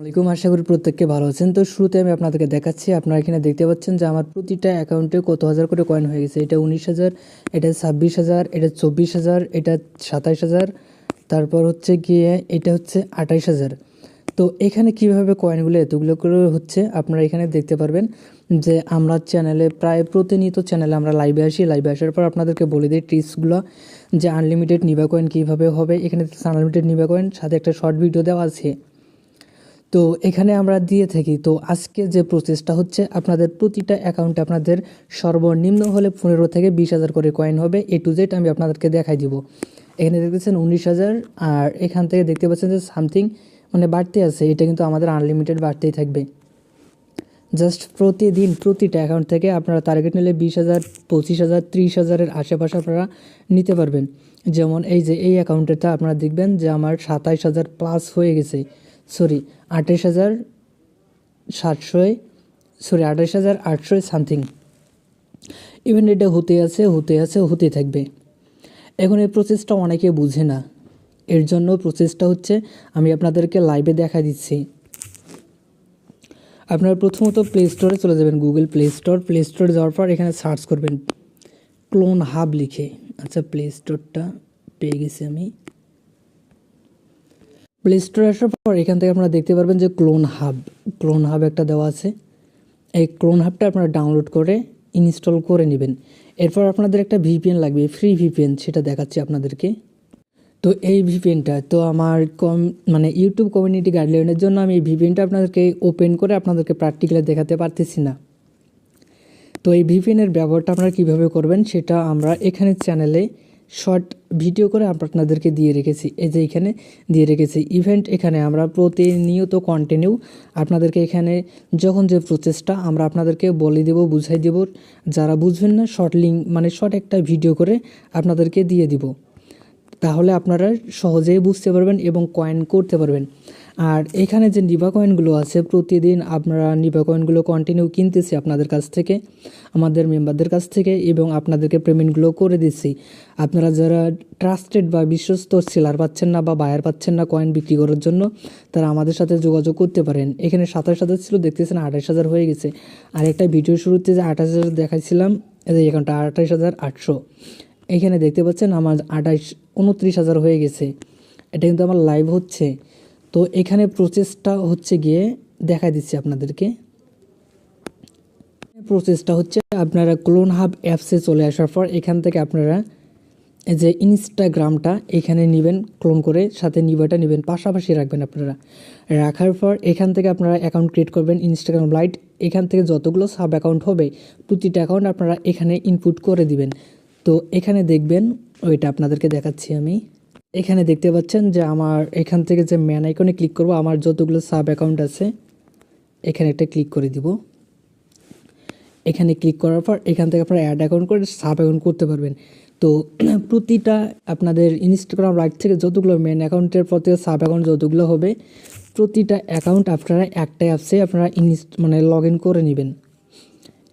আসসালামাইকুম, আশা করি প্রত্যেককে ভালো আছেন। তো শুরুতে আমি আপনাদেরকে দেখাচ্ছি। আপনারা এখানে দেখতে পাচ্ছেন যে আমার প্রতিটা অ্যাকাউন্টে কত হাজার করে কয়েন হয়ে গেছে। এটা 19,000, এটা 26,000, এটা 24,000, এটা 27,000, তারপর হচ্ছে গিয়ে এটা হচ্ছে 28,000। তো এখানে কিভাবে কয়েনগুলো এতগুলো করে হচ্ছে আপনারা এখানে দেখতে পারবেন যে আমরা চ্যানেলে প্রায় প্রতিনিয়ত চ্যানেলে আমরা লাইভে আসি। লাইভে আসার পর আপনাদেরকে বলে দিই ট্রিক্সগুলো, যে আনলিমিটেড নিবা কয়েন কীভাবে হবে। এখানে আনলিমিটেড নিবা কয়েন সাথে একটা শর্ট ভিডিও দেওয়া আছে, তো এখানে আমরা দিয়ে থাকি। তো আজকে যে প্রসেসটা হচ্ছে, আপনাদের প্রতিটা অ্যাকাউন্টে আপনাদের সর্বনিম্ন হলে 15 থেকে 20,000 করে কয়েন হবে। A to Z আমি আপনাদেরকে দেখাই দিব। এখানে দেখতেছেন 19,000, আর এখান থেকে দেখতে পাচ্ছেন যে সামথিং মানে বাড়তে আছে। এটা কিন্তু আমাদের আনলিমিটেড বাড়তেই থাকবে। জাস্ট প্রতিদিন প্রতিটা অ্যাকাউন্ট থেকে আপনারা টার্গেট নিলে 20,000, 25,000, 30,000-এর আশেপাশে আপনারা নিতে পারবেন। যেমন এই যে এই অ্যাকাউন্টেটা আপনারা দেখবেন যে আমার 27,000 প্লাস হয়ে গেছে। Sorry 28,700, 28,800 something. ইভেন এটা হতে থাকবে। এখন এই প্রসেসটা অনেকে বুঝে না, এর জন্য প্রসেসটা হচ্ছে আমি আপনাদেরকে লাইভে দেখা দিচ্ছি। আপনারা প্রথমত প্লে স্টোরে চলে যাবেন, গুগল প্লে স্টোরে যাওয়ার পর এখানে সার্চ করবেন ক্লোন হাব লিখে। আচ্ছা, প্লে স্টোরটা পেয়ে গেছি আমি। প্লে স্টোরে আসার পর এখান থেকে আপনারা দেখতে পারবেন যে ক্লোন হাব একটা দেওয়া আছে। এই ক্লোন হাবটা আপনারা ডাউনলোড করে ইনস্টল করে নেবেন। এরপর আপনাদের একটা ভিপিএন লাগবে, ফ্রি ভিপিএন, সেটা দেখাচ্ছি আপনাদেরকে। তো এই ভিপিএনটা তো আমার ইউটিউব কমিউনিটি গাইডলাইনের জন্য আমি এই ভিপিএনটা আপনাদেরকে ওপেন করে আপনাদেরকে প্র্যাকটিক্যালি দেখাতে পারতেছি না। তো এই ভিপিএনের ব্যবহারটা আপনারা কীভাবে করবেন সেটা আমরা এখানে চ্যানেলে শর্ট ভিডিও করে আপনাদেরকে দিয়ে রেখেছি। এই যে এখানে দিয়ে রেখেছি ইভেন্ট। এখানে আমরা প্রতিনিয়ত কন্টিনিউ আপনাদেরকে এখানে যখন যে প্রসেসটা আমরা আপনাদেরকে বলে দেব, বুঝাই দেব। যারা বুঝবেন না শর্ট লিঙ্ক শর্ট একটা ভিডিও করে আপনাদেরকে দিয়ে দিব, তাহলে আপনারা সহজেই বুঝতে পারবেন এবং কয়েন করতে পারবেন। আর এখানে যে নিবা কয়েনগুলো আছে, প্রতিদিন আপনারা নিবা কয়েনগুলো কন্টিনিউ কিনতেছি আপনাদের কাছ থেকে, আমাদের মেম্বারদের কাছ থেকে, এবং আপনাদেরকে পেমেন্টগুলো করে দিচ্ছি। আপনারা যারা ট্রাস্টেড বা বিশ্বস্ত সেলার পাচ্ছেন না বা বায়ার পাচ্ছেন না কয়েন বিক্রি করার জন্য, তারা আমাদের সাথে যোগাযোগ করতে পারেন। এখানে 27,000 ছিল, দেখতেছেন 28,000 হয়ে গেছে। আর একটা ভিডিও শুরুতে যে 28,000 দেখাইছিলাম, এই এখানটা 28,800। এখানে দেখতে পাচ্ছেন আমার 29,000 হয়ে গেছে। এটা কিন্তু আমার লাইভ হচ্ছে। তো এখানে প্রসেসটা হচ্ছে গিয়ে দেখা দিচ্ছি আপনাদেরকে। প্রসেসটা হচ্ছে আপনারা ক্লোন হাব অ্যাপসে চলে আসার পর এখান থেকে আপনারা এই যে ইনস্টাগ্রামটা এখানে নেবেন, ক্লোন করে সাথে নিবাটা নেবেন, পাশাপাশি রাখবেন। আপনারা রাখার পর এখান থেকে আপনারা অ্যাকাউন্ট ক্রিয়েট করবেন, ইনস্টাগ্রাম লাইট। এখান থেকে যতগুলো সাব অ্যাকাউন্ট হবে প্রতিটা অ্যাকাউন্ট আপনারা এখানে ইনপুট করে দিবেন। তো এখানে দেখবেন, ওইটা আপনাদেরকে দেখাচ্ছি আমি। এখানে দেখতে পাচ্ছেন যে আমার এখান থেকে যে ম্যান আইকনে ক্লিক করব, আমার যতগুলো সাব অ্যাকাউন্ট আছে এখানে একটা ক্লিক করে দিব। এখানে ক্লিক করার পর এখান থেকে আপনারা অ্যাড অ্যাকাউন্ট করে সাব অ্যাকাউন্ট করতে পারবেন। তো প্রতিটা আপনাদের ইনস্টাগ্রাম রাইট থেকে যতগুলো মেন অ্যাকাউন্টের প্রতি সাব অ্যাকাউন্ট যতগুলো হবে, প্রতিটা অ্যাকাউন্ট আপনারা একটা অ্যাপসে আপনারা লগ ইন করে নেবেন।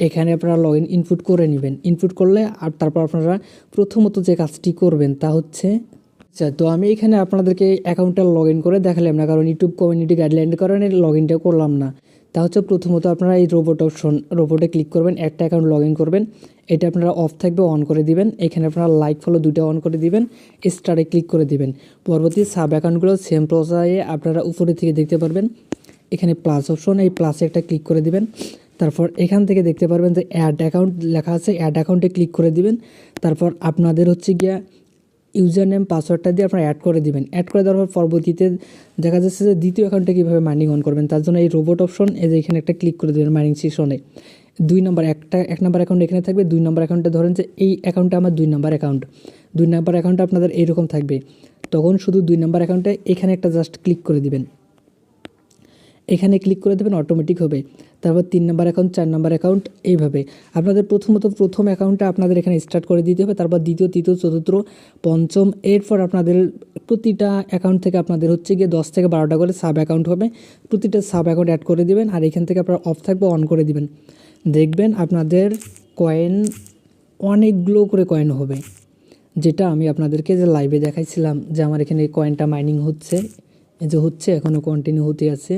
এখানে আপনারা লগ ইন ইনপুট করে নেবেন। ইনপুট করলে আর তারপর আপনারা প্রথমত যে কাজটি করবেন তা হচ্ছে, আচ্ছা, তো আমি এখানে আপনাদেরকে অ্যাকাউন্টটা লগ ইন করে দেখালাম না, কারণ ইউটিউব কমিউনিটি গাইডলাইনের কারণে লগ ইনটা করলাম না। তা হচ্ছে প্রথমত আপনারা এই রোবটে ক্লিক করবেন, একটা অ্যাকাউন্ট লগ ইন করবেন। এটা আপনারা অফ থাকবে, অন করে দিবেন। এখানে আপনারা লাইক ফলো দুটো অন করে দিবেন, স্টারে ক্লিক করে দিবেন। পরবর্তী সাব অ্যাকাউন্টগুলো সেম প্রসেসে আপনারা উপরে থেকে দেখতে পারবেন। এখানে প্লাস অপশন, এই প্লাসে একটা ক্লিক করে দিবেন। তারপর এখান থেকে দেখতে পারবেন যে অ্যাড অ্যাকাউন্ট লেখা আছে, অ্যাড অ্যাকাউন্টে ক্লিক করে দিবেন। তারপর আপনাদের হচ্ছে গিয়া ইউজার নেম পাসওয়ার্ডটা দিয়ে আপনারা অ্যাড করে দিবেন। অ্যাড করে দেওয়ার পর পরবর্তীতে দেখা যাচ্ছে যে দ্বিতীয় অ্যাকাউন্টে কীভাবে মাইনিং অন করবেন, তার জন্য এই রোবট অপশন, এই যে এখানে একটা ক্লিক করে দেবেন মাইনিং সেশনে। 2 নম্বর এক নম্বর অ্যাকাউন্ট এখানে থাকবে। 2 নম্বর অ্যাকাউন্টে ধরেন যে এই অ্যাকাউন্টটা আমার 2 নম্বর অ্যাকাউন্ট। 2 নম্বর অ্যাকাউন্টে আপনাদের এইরকম থাকবে, তখন শুধু 2 নম্বর অ্যাকাউন্টে এখানে একটা জাস্ট ক্লিক করে দিবেন। এখানে ক্লিক করে দেবেন, অটোমেটিক হবে। তারপর 3 নম্বর অ্যাকাউন্ট, 4 নম্বর অ্যাকাউন্ট, এইভাবে আপনাদের প্রথম অ্যাকাউন্টটা আপনাদের এখানে স্টার্ট করে দিতে হবে। তারপর দ্বিতীয়, তৃতীয়, চতুর্থ, পঞ্চম, এরপর আপনাদের প্রতিটা অ্যাকাউন্ট থেকে আপনাদের হচ্ছে গিয়ে 10 থেকে 12টা করে সাব অ্যাকাউন্ট হবে। প্রতিটা সাব অ্যাকাউন্ট অ্যাড করে দিবেন, আর এখান থেকে আপনারা অফ থাকবে, অন করে দিবেন। দেখবেন আপনাদের কয়েন অনেকগুলো করে কয়েন হবে, যেটা আমি আপনাদেরকে যে লাইভে দেখাইছিলাম যে আমার এখানে কয়েনটা মাইনিং হচ্ছে, এই যে হচ্ছে, এখনও কন্টিনিউ হতে আছে।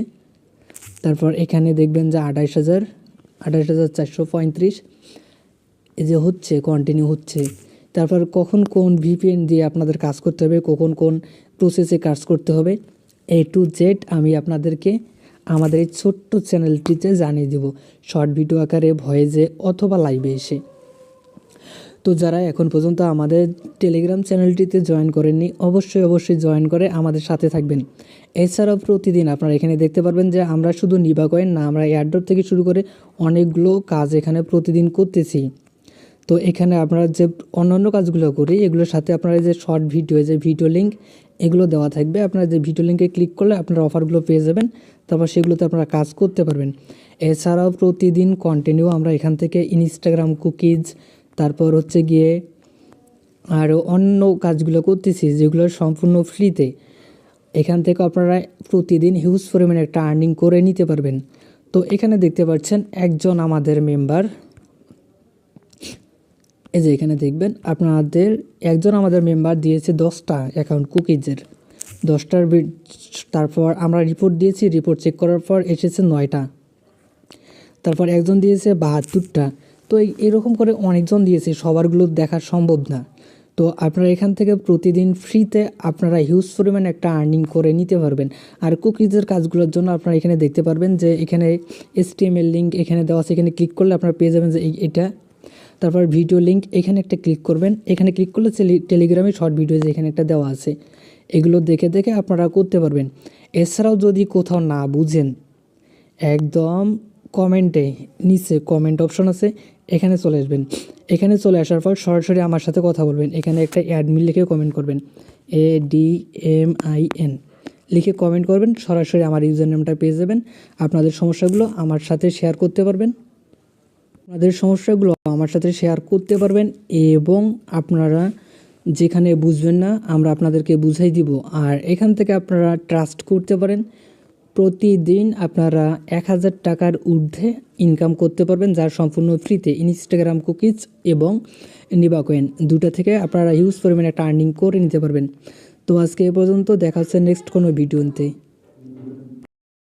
তারপর এখানে দেখবেন যে 28,435 এই যে হচ্ছে, কন্টিনিউ হচ্ছে। তারপর কখন কোন ভিপিএন দিয়ে আপনাদের কাজ করতে হবে, কখন কোন প্রসেসে কাজ করতে হবে, A to Z আমি আপনাদেরকে আমাদের এই ছোট্ট চ্যানেলটিতে জানিয়ে দেব, শর্ট ভিডিও আকারে, ভয়েসে অথবা লাইভে এসে। তো যারা এখন পর্যন্ত আমাদের টেলিগ্রাম চ্যানেলটিতে জয়েন করেননি, অবশ্যই জয়েন করে আমাদের সাথে থাকবেন। এছাড়াও প্রতিদিন আপনারা এখানে দেখতে পারবেন যে আমরা শুধু নিবা কয়েন না, আমরা এয়ারড্রপ থেকে শুরু করে অনেকগুলো কাজ এখানে প্রতিদিন করতেছি। তো এখানে আপনারা যে অন্যান্য কাজগুলো করি, এগুলোর সাথে আপনারা যে শর্ট ভিডিও, যে ভিডিও লিঙ্ক, এগুলো দেওয়া থাকবে। আপনারা যে ভিডিও লিঙ্কে ক্লিক করলে আপনারা অফারগুলো পেয়ে যাবেন, তারপর সেগুলোতে আপনারা কাজ করতে পারবেন। এছাড়াও প্রতিদিন কন্টিনিউ আমরা এখান থেকে ইনস্টাগ্রাম কুকিজ, তারপর হচ্ছে গিয়ে আরও অন্য কাজগুলো করতেছি যেগুলো সম্পূর্ণ ফ্রিতে। এখান থেকে আপনারা প্রতিদিন হিউজ পরিমাণে একটা আর্নিং করে নিতে পারবেন। তো এখানে দেখতে পাচ্ছেন একজন আমাদের মেম্বার, এই যে এখানে দেখবেন আপনাদের একজন আমাদের মেম্বার দিয়েছে 10টা অ্যাকাউন্ট কুকিজের, 10টার তারপর আমরা রিপোর্ট দিয়েছি, রিপোর্ট চেক করার পর এসেছে 9টা। তারপর একজন দিয়েছে 72টা। তো এরকম করে অনেকজন দিয়েছে, সবারগুলো দেখা সম্ভব না। তো আপনারা এখান থেকে প্রতিদিন ফ্রিতে আপনারা হিউজ পরিমাণে একটা আর্নিং করে নিতে পারবেন। আর কুকিজের কাজগুলোর জন্য আপনারা এখানে দেখতে পারবেন যে এখানে HTML লিঙ্ক এখানে দেওয়া আছে, এখানে ক্লিক করলে আপনারা পেয়ে যাবেন যে এটা। তারপর ভিডিও লিঙ্ক এখানে একটা ক্লিক করবেন, এখানে ক্লিক করলে টেলিগ্রামে শর্ট ভিডিও যে এখানে একটা দেওয়া আছে, এগুলো দেখে দেখে আপনারা করতে পারবেন। এছাড়াও যদি কোথাও না বুঝেন, একদম কমেন্টে নিচে কমেন্ট অপশন আছে, এখানে চলে আসবেন। এখানে চলে আসার পর সরাসরি আমার সাথে কথা বলবেন। এখানে একটা অ্যাডমিন লিখে কমেন্ট করবেন, ADMIN লিখে কমেন্ট করবেন, সরাসরি আমার ইউজার নেমটা পেয়ে যাবেন। আপনাদের সমস্যাগুলো আমার সাথে শেয়ার করতে পারবেন, এবং আপনারা যেখানে বুঝবেন না আমরা আপনাদেরকে বুঝাই দিব। আর এখান থেকে আপনারা ট্রাস্ট করতে পারেন, প্রতিদিন আপনারা 1000 টাকার ঊর্ধ্বে ইনকাম করতে পারবেন, যার সম্পূর্ণ ফ্রিতে। ইনস্টাগ্রাম কুকিজ এবং নিবা কয়েন দুটা থেকে আপনারা হিউজ পরিমাণে একটা আর্নিং করে নিতে পারবেন। তো আজকে এ পর্যন্ত, দেখা হচ্ছে নেক্সট কোনো ভিডিওতে।